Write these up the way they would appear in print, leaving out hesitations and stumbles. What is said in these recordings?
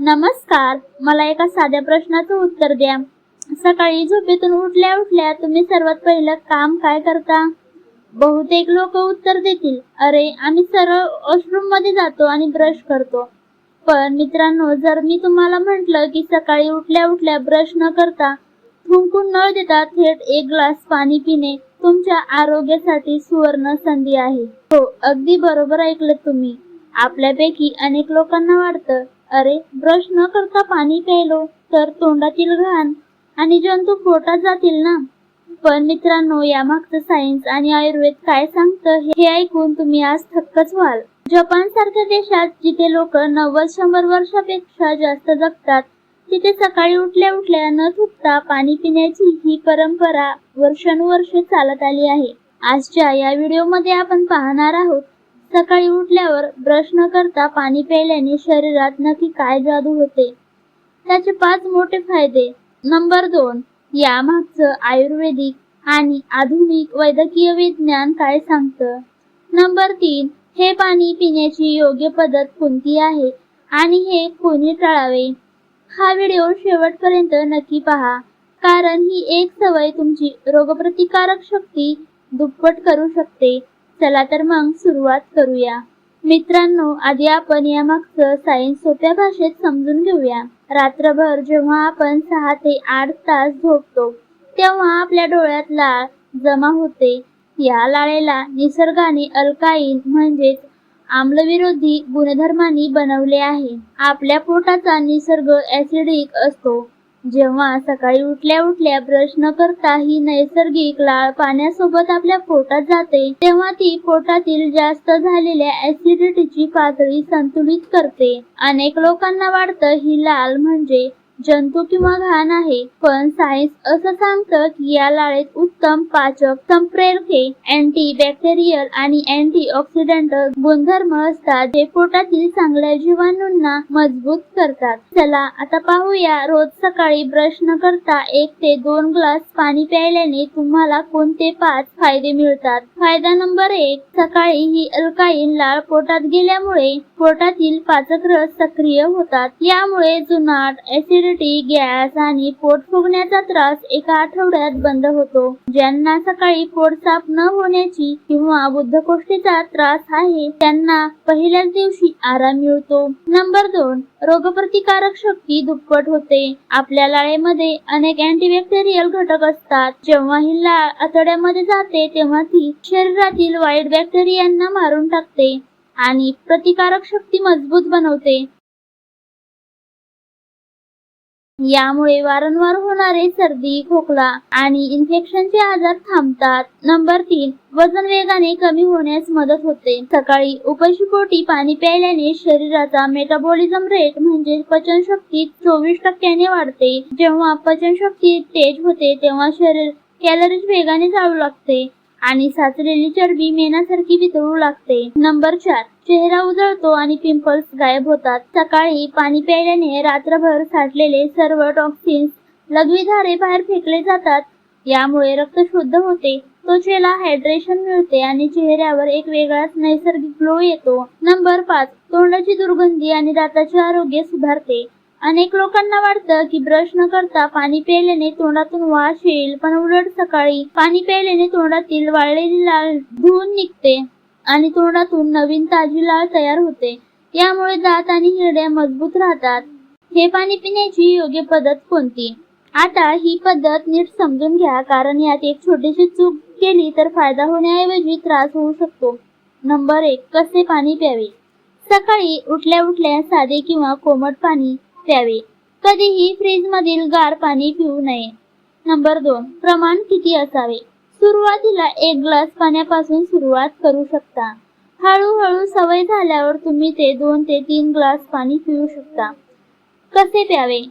नमस्कार, मला एका साध्या प्रश्नाचं उत्तर द्या. सकाळी झोपेतून उठल्या उठल्या तुम्ही सर्वात पहिलं काम काय करता? बहुतेक लोक उत्तर देतील, अरे आम्ही सरळ वॉशरूम मध्ये जातो आणि ब्रश करतो. पण मित्रांनो, जर मी तुम्हाला म्हटलं की सकाळी उठल्या उठल्या ब्रश न करता थुंकून न देता थेट एक ग्लास पाणी पिणे तुमच्या आरोग्यासाठी सुवर्ण संधी आहे. हो, अगदी बरोबर ऐकलं तुम्ही. आपल्यापैकी अनेक लोकांना वाटतं, अरे ब्रश न करता पाणी प्यायलो तर तोंडातील घाण आणि जंतू पोटात जातील ना. पण मित्रांनो, यामागचं सायन्स आणि आयुर्वेद काय सांगतं हे ऐकून तुम्ही आज थक्कच व्हाल. जपान सारख्या देशात जिथे लोक 90-100 वर्षापेक्षा जास्त जगतात, तिथे सकाळी उठल्या उठल्या न थुंकता पाणी पिण्याची ही परंपरा वर्षानुवर्षे चालत आली आहे. आजच्या या व्हिडिओमध्ये आपण पाहणार आहोत, सकाळी उठल्यावर ब्रश न करता पाणी प्यायल्याने शरीरात नक्की काय जादू होते, त्याचे 5 मोठे फायदे. नंबर 2, यामागचं आयुर्वेदिक आणि आधुनिक वैद्यकीय विज्ञान काय सांगतं. नंबर 3, हे पाणी पिण्याची योग्य पद्धत कोणती आहे आणि हे कोणी टाळावे. हा व्हिडिओ शेवटपर्यंत नक्की पहा, कारण ही एक सवय तुमची रोगप्रतिकारक शक्ती दुप्पट करू शकते. चला तर मग सुरुवात करूया. मित्रांनो, आधी आपण यामागचं सायन्स सोप्या भाषेत समजून घेऊया. रात्रभर जेव्हा आपण 6 ते 8 तास झोपतो, तेव्हा आपल्या डोळ्यात लाळ जमा होते. या लाळेला निसर्गाने अल्काईन म्हणजेच आम्लविरोधी गुणधर्मांनी बनवले आहे. आपल्या पोटाचा निसर्ग ऍसिडिक असतो. जेव्हा सकाळी उठल्या उठल्या ब्रश न करता ही नैसर्गिक लाळ पाण्यासोबत आपल्या पोटात जाते, तेव्हा ती पोटातील जास्त झालेल्या ऍसिडिटीची पातळी संतुलित करते. अनेक लोकांना वाटतं ही लाळ म्हणजे जंतू किंवा घाण आहे, पण सायन्स असं सांगतं की या लाळेत उत्तम पाचक, संप्रेरके, अँटी बॅक्टेरियल आणि अँटी ऑक्सिडंट गुणधर्म असतात, जे पोटातील चांगल्या जीवाणूंना मजबूत करतात. चला आता पाहूया, रोज सकाळी ब्रश न करता 1 ते 2 ग्लास पाणी प्यायल्याने तुम्हाला कोणते 5 फायदे मिळतात. फायदा नंबर 1, सकाळी ही अल्काईन लाळ पोटात गेल्यामुळे पोटातील पाचक रस सक्रिय होतात. यामुळे जुनाट, ऍसिडिटी, गॅस आणि पोट फुगण्याचा त्रास एका आठवड्यात बंद होतो. ज्यांना सकाळी पोट साफ न होण्याची किंवा बद्धकोष्ठीचा त्रास आहे, त्यांना पहिल्याच दिवशी आराम मिळतो. नंबर 2, रोगप्रतिकारक शक्ती दुप्पट होते. आपल्या लाळेमध्ये अनेक अँटीबॅक्टेरियल घटक असतात. जेव्हा ही लाळ आतड्यामध्ये जाते, तेव्हा ती शरीरातील वाईट बॅक्टेरियांना मारून टाकते आणि प्रतिकारक शक्ती मजबूत बनवते. यामुळे वारंवार होणारे सर्दी, खोकला आणि इन्फेक्शनचे आजार थांबतात. नंबर 3, वजन वेगाने कमी होण्यास मदत होते. सकाळी उपाशीपोटी पाणी प्यायल्याने शरीराचा मेटाबॉलिझम रेट म्हणजे पचनशक्ती 24% वाढते. जेव्हा पचनशक्ती तेज होते, तेव्हा शरीर कॅलरीज वेगाने जाळू लागते आणि साचलेली चरबी मेणासारखी वितळू लागते. नंबर 4, चेहरा उजळतो आणि पिंपल्स गायब होतात. सकाळी पाणी प्यायल्याने रात्रभर साठलेले सर्व टॉक्सिन्स लघवीद्वारे बाहेर फेकले जातात. यामुळे रक्त शुद्ध होते, त्वचेला हायड्रेशन मिळते आणि चेहऱ्यावर एक वेगळाच नैसर्गिक ग्लो येतो. नंबर 5, तोंडाची दुर्गंधी आणि दाताचे आरोग्य सुधारते. अनेक लोकांना वाटतं की ब्रश न करता पाणी प्यायल्याने तोंडातून वास येईल, पण उलट सकाळी पाणी प्यायल्याने तोंडातील वाळलेली लाळ धुवून निघते आणि तोंडातून नवीन ताजी लाळ तयार होते. यामुळे दात आणि हिरड्या मजबूत राहतात. हे पाणी पिण्याची योग्य पद्धत कोणती? आता ही पद्धत नीट समजून घ्या, कारण यात एक छोटीशी चूक केली तर फायदा होण्याऐवजी त्रास होऊ शकतो. नंबर 1, कसे पाणी प्यावे? सकाळी उठल्या उठल्या साधे किंवा कोमट पाणी प्यावे. कधीही फ्रीज मधील गार पाणी पिऊ नये. नंबर 2, प्रमाण किती असावे? सुरुवातीला 1 ग्लास पाण्यापासून सुरुवात करू शकता. हळूहळू सवय झाल्यावर तुम्ही ते 2 ते 3 ग्लास पाणी पिऊ शकता. कसे प्यावे?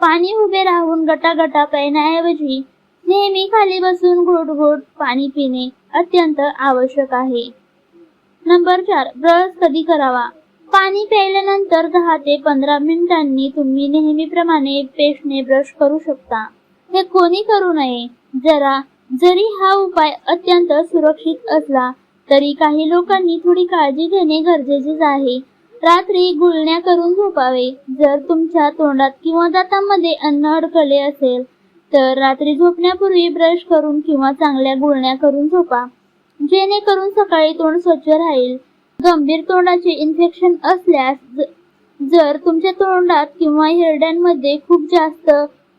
पाणी उभे राहून गटागटा पिण्याऐवजी नेहमी खाली बसून घोट घोट पाणी पिणे अत्यंत आवश्यक आहे. नंबर 4, ब्रश कधी करावा? पाणी प्यायल्यानंतर 10 ते 15 मिनिटांनी तुम्ही नेहमीप्रमाणे पेस्टने ब्रश करू शकता. हे कोणी करू नये. जरी हा उपाय अत्यंत सुरक्षित असला, तरी काही लोकांनी थोडी काळजी घेणे गरजेचेच आहे. रात्री गुळण्या करून झोपावे. जर तुमच्या तोंडात किंवा दातांमध्ये अन्न अडकले असेल तर रात्री झोपण्यापूर्वी ब्रश करून किंवा चांगल्या गुळण्या करून झोपा, जेणेकरून सकाळी तोंड स्वच्छ राहील. गंभीर तोंडाचे इन्फेक्शन असल्यास जर तुमच्या तोंडात किंवा हिरड्यांमध्ये खूप जास्त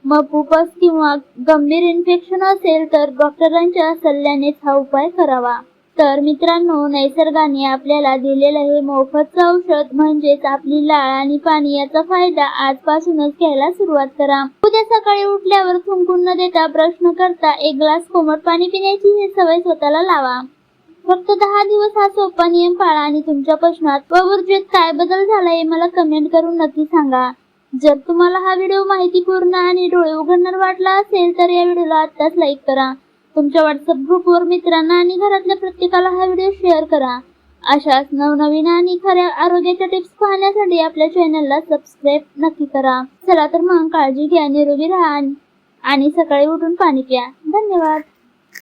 मपुपस किंवा गंभीर इन्फेक्शन असेल तर डॉक्टरांच्या सल्ल्यानेच हा उपाय करावा. तर मित्रांनो, निसर्गाने आपल्याला दिलेलं हे मोफतचं औषध म्हणजेच आपली लाळ आणि पाणी याचा फायदा आजपासूनच घ्यायला सुरुवात करा. उद्या सकाळी उठल्यावर थुंकून न देता ब्रश न करता 1 ग्लास कोमट पाणी पिण्याची ही सवय स्वतःला लावा. फक्त 10 दिवस हा सोपा नियम पाळा आणि तुमच्या पचनात व ऊर्जेत काय बदल झालाय मला कमेंट करून नक्की सांगा. जर तुम्हाला हा व्हिडिओ माहितीपूर्ण आणि डोळे उघडणार वाटला असेल तर या व्हिडिओला आत्ताच लाईक करा. तुमच्या व्हॉट्सअप ग्रुपवर मित्रांना आणि घरातल्या प्रत्येकाला हा व्हिडिओ शेअर करा. अशाच नवनवीन आणि खऱ्या आरोग्याच्या टिप्स पाहण्यासाठी आपल्या चॅनलला सबस्क्राईब नक्की करा. चला तर मग काळजी घ्या, निरोगी राहा आणि सकाळी उठून पाणी प्या. धन्यवाद.